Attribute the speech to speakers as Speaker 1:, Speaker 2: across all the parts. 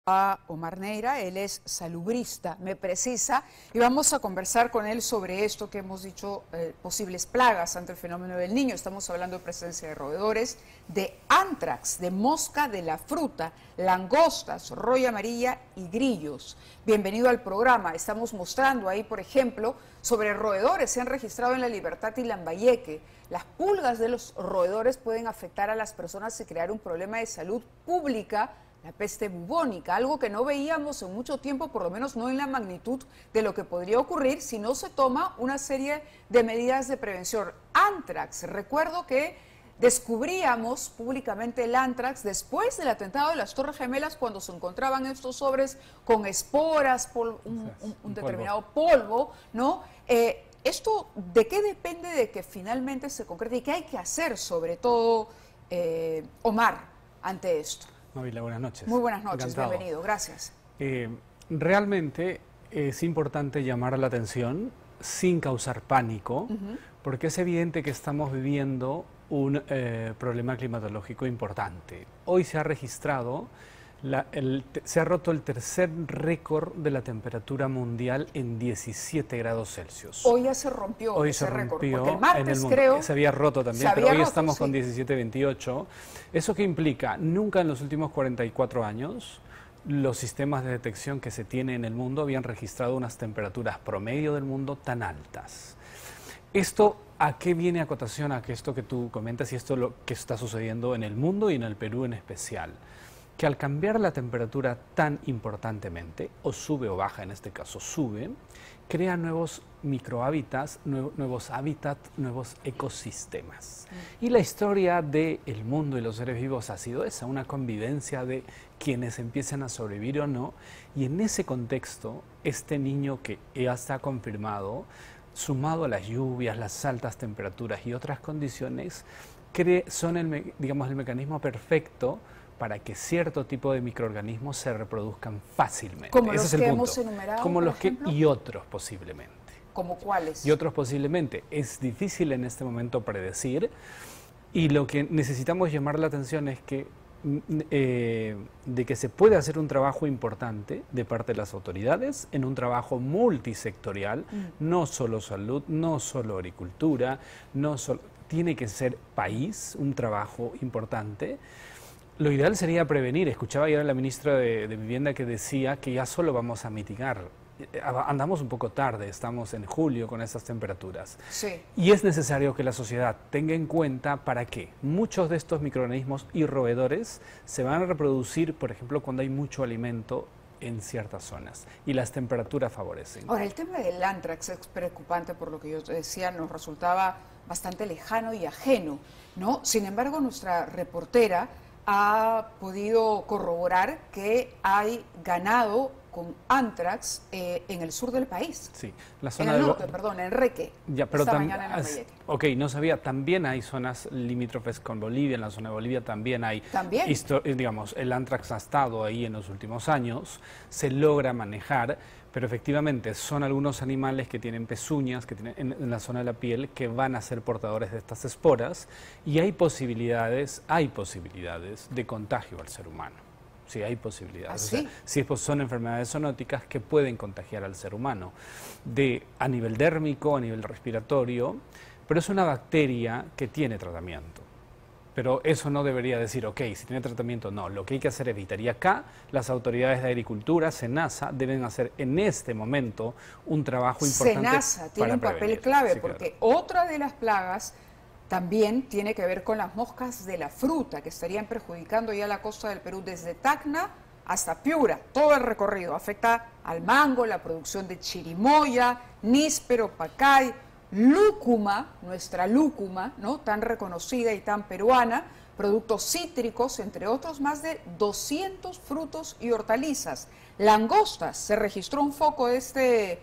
Speaker 1: A Omar Neira, él es salubrista, me precisa, y vamos a conversar con él sobre esto que hemos dicho, posibles plagas ante el fenómeno del Niño. Estamos hablando de presencia de roedores, de anthrax, de mosca de la fruta, langostas, roya amarilla y grillos. Bienvenido al programa. Estamos mostrando ahí, por ejemplo, sobre roedores. Se han registrado en La Libertad y Lambayeque. Las pulgas de los roedores pueden afectar a las personas y crear un problema de salud pública, la peste bubónica, algo que no veíamos en mucho tiempo, por lo menos no en la magnitud de lo que podría ocurrir si no se toma una serie de medidas de prevención. Anthrax, recuerdo que descubríamos públicamente el anthrax después del atentado de las Torres Gemelas, cuando se encontraban estos sobres con esporas, un determinado polvo, ¿no? ¿Esto de qué depende de que finalmente se concrete y qué hay que hacer, sobre todo, Omar, ante esto?
Speaker 2: Mavila, buenas noches.
Speaker 1: Muy buenas noches,
Speaker 2: Encantado.
Speaker 1: bienvenido, gracias.
Speaker 2: Realmente es importante llamar la atención sin causar pánico, porque es evidente que estamos viviendo un problema climatológico importante. Hoy se ha registrado, se ha roto el tercer récord de la temperatura mundial en 17 grados Celsius.
Speaker 1: Hoy ya se rompió
Speaker 2: Hoy
Speaker 1: ese
Speaker 2: se
Speaker 1: récord,
Speaker 2: rompió
Speaker 1: porque el martes
Speaker 2: en el mundo.
Speaker 1: creo...
Speaker 2: Se había roto también,
Speaker 1: había
Speaker 2: pero hoy
Speaker 1: roto,
Speaker 2: estamos con
Speaker 1: sí.
Speaker 2: 17,28. ¿Eso qué implica? Nunca en los últimos 44 años los sistemas de detección que se tienen en el mundo habían registrado unas temperaturas promedio del mundo tan altas. ¿Esto a qué viene a cotación a que esto que tú comentas y esto lo que está sucediendo en el mundo y en el Perú en especial? Que al cambiar la temperatura tan importantemente, o sube o baja, en este caso sube, crea nuevos microhábitats, nuevos hábitats, nuevos ecosistemas. Y la historia del mundo y los seres vivos ha sido esa, una convivencia de quienes empiezan a sobrevivir o no, y en ese contexto, este niño que ya está confirmado, sumado a las lluvias, las altas temperaturas y otras condiciones, son el mecanismo perfecto para que cierto tipo de microorganismos se reproduzcan fácilmente.
Speaker 1: Como
Speaker 2: Ese
Speaker 1: los
Speaker 2: es el
Speaker 1: que
Speaker 2: punto.
Speaker 1: hemos enumerado,
Speaker 2: Como
Speaker 1: por
Speaker 2: los
Speaker 1: ejemplo.
Speaker 2: y otros posiblemente.
Speaker 1: ¿Como cuáles?
Speaker 2: Y otros posiblemente. Es difícil en este momento predecir, y lo que necesitamos llamar la atención es que de que se puede hacer un trabajo importante de parte de las autoridades, en un trabajo multisectorial, no solo salud, no solo agricultura, tiene que ser país, un trabajo importante. Lo ideal sería prevenir. Escuchaba ayer a la ministra de Vivienda que decía que ya solo vamos a mitigar. Andamos un poco tarde, estamos en julio con estas temperaturas.
Speaker 1: Sí.
Speaker 2: Y es necesario que la sociedad tenga en cuenta para qué. Muchos de estos microorganismos y roedores se van a reproducir, por ejemplo, cuando hay mucho alimento en ciertas zonas y las temperaturas favorecen.
Speaker 1: Ahora, el tema del anthrax es preocupante, por lo que yo te decía, nos resultaba bastante lejano y ajeno, ¿no? Sin embargo, nuestra reportera ha podido corroborar que hay ganado con anthrax en el sur del país.
Speaker 2: Sí, la zona
Speaker 1: en el norte, perdón, en Reque.
Speaker 2: Ya, pero
Speaker 1: esta mañana en Lambayeque.
Speaker 2: Ok, no sabía, también hay zonas limítrofes con Bolivia, en la zona de Bolivia también hay.
Speaker 1: ¿También?
Speaker 2: Digamos, el anthrax ha estado ahí en los últimos años, se logra manejar, pero efectivamente son algunos animales que tienen pezuñas, que tienen en la zona de la piel, que van a ser portadores de estas esporas, y hay posibilidades de contagio al ser humano. Sí, hay posibilidades.
Speaker 1: ¿Ah, sí?
Speaker 2: O sea, sí, son enfermedades zoonóticas que pueden contagiar al ser humano, a nivel dérmico, a nivel respiratorio, pero es una bacteria que tiene tratamiento. Pero eso no debería decir, ok, si tiene tratamiento, no. Lo que hay que hacer es evitar. Y acá las autoridades de agricultura, SENASA, deben hacer en este momento un trabajo importante.
Speaker 1: SENASA tiene un papel clave, sí, porque claro, otra de las plagas también tiene que ver con las moscas de la fruta, que estarían perjudicando ya la costa del Perú desde Tacna hasta Piura. Todo el recorrido afecta al mango, la producción de chirimoya, níspero, pacay, lúcuma, nuestra lúcuma, ¿no?, tan reconocida y tan peruana, productos cítricos, entre otros más de 200 frutos y hortalizas. Langostas, se registró un foco de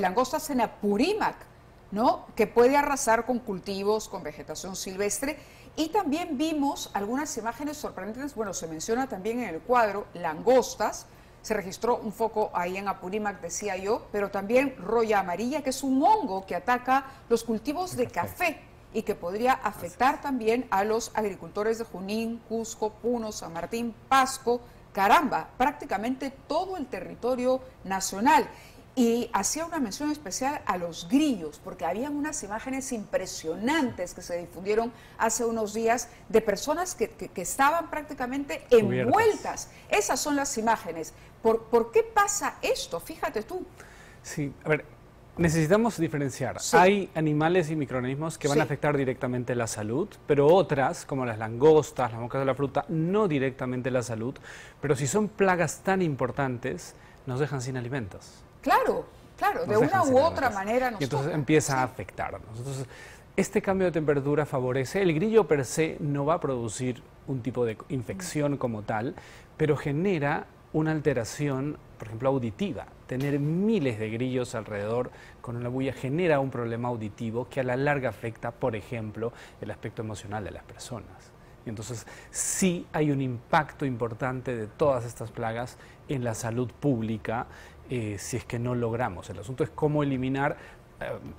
Speaker 1: langostas en Apurímac, ¿no?, que puede arrasar con cultivos, con vegetación silvestre. Y también vimos algunas imágenes sorprendentes, bueno, se menciona también en el cuadro langostas, se registró un foco ahí en Apurímac, decía yo, pero también roya amarilla, que es un hongo que ataca los cultivos de café y que podría afectar también a los agricultores de Junín, Cusco, Puno, San Martín, Pasco, caramba, prácticamente todo el territorio nacional. Y hacía una mención especial a los grillos, porque habían unas imágenes impresionantes que se difundieron hace unos días de personas que estaban prácticamente envueltas. Esas son las imágenes. ¿Por qué pasa esto? Fíjate tú.
Speaker 2: Sí, a ver, necesitamos diferenciar. Sí. Hay animales y microorganismos que van a afectar directamente la salud, pero otras, como las langostas, las moscas de la fruta, no directamente la salud, pero si son plagas tan importantes, nos dejan sin alimentos.
Speaker 1: Claro, claro, de una u otra manera nos
Speaker 2: y entonces empieza a afectarnos. Entonces, este cambio de temperatura favorece, el grillo per se no va a producir un tipo de infección como tal, pero genera una alteración, por ejemplo, auditiva. Tener miles de grillos alrededor con una bulla genera un problema auditivo que a la larga afecta, por ejemplo, el aspecto emocional de las personas. Y entonces sí hay un impacto importante de todas estas plagas en la salud pública si es que no logramos. El asunto es cómo eliminar,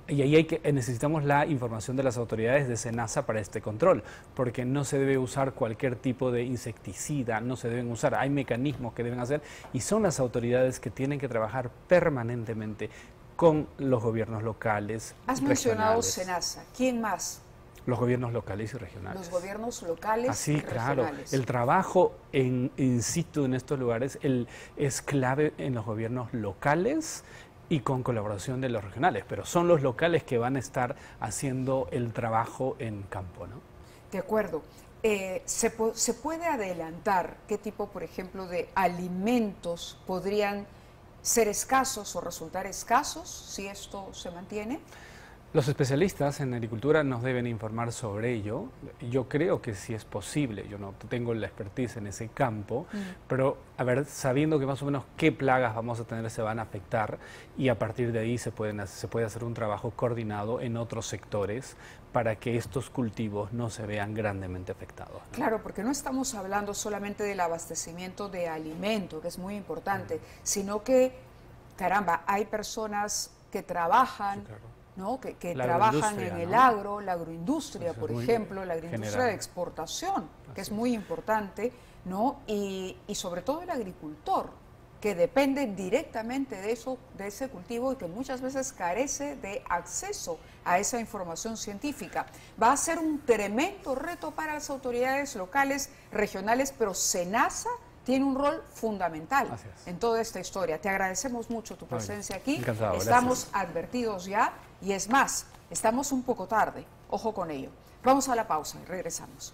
Speaker 2: y ahí necesitamos la información de las autoridades de SENASA para este control, porque no se debe usar cualquier tipo de insecticida, no se deben usar, hay mecanismos que deben hacer, y son las autoridades que tienen que trabajar permanentemente con los gobiernos locales.
Speaker 1: Has mencionado SENASA, ¿quién más?
Speaker 2: Los gobiernos locales y regionales.
Speaker 1: Los gobiernos locales y
Speaker 2: claro.
Speaker 1: regionales.
Speaker 2: El trabajo in situ en estos lugares es clave en los gobiernos locales y con colaboración de los regionales, pero son los locales que van a estar haciendo el trabajo en campo, ¿no?
Speaker 1: De acuerdo. ¿Se puede adelantar qué tipo, por ejemplo, de alimentos podrían ser escasos o resultar escasos si esto se mantiene?
Speaker 2: Los especialistas en agricultura nos deben informar sobre ello. Yo creo que sí es posible, yo no tengo la expertise en ese campo, pero a ver, sabiendo que más o menos qué plagas vamos a tener se van a afectar y a partir de ahí se puede hacer un trabajo coordinado en otros sectores para que estos cultivos no se vean grandemente afectados, ¿no?
Speaker 1: Claro, porque no estamos hablando solamente del abastecimiento de alimento, que es muy importante, sino que, caramba, hay personas que trabajan, sí, claro, ¿no? que trabajan en el agro, la agroindustria, por ejemplo, la agroindustria de exportación, que es muy importante, ¿no? Y sobre todo el agricultor, que depende directamente de ese cultivo y que muchas veces carece de acceso a esa información científica. Va a ser un tremendo reto para las autoridades locales, regionales, pero SENASA tiene un rol fundamental en toda esta historia. Te agradecemos mucho tu presencia aquí.
Speaker 2: Encantado,
Speaker 1: estamos advertidos ya y es más, estamos un poco tarde. Ojo con ello. Vamos a la pausa y regresamos.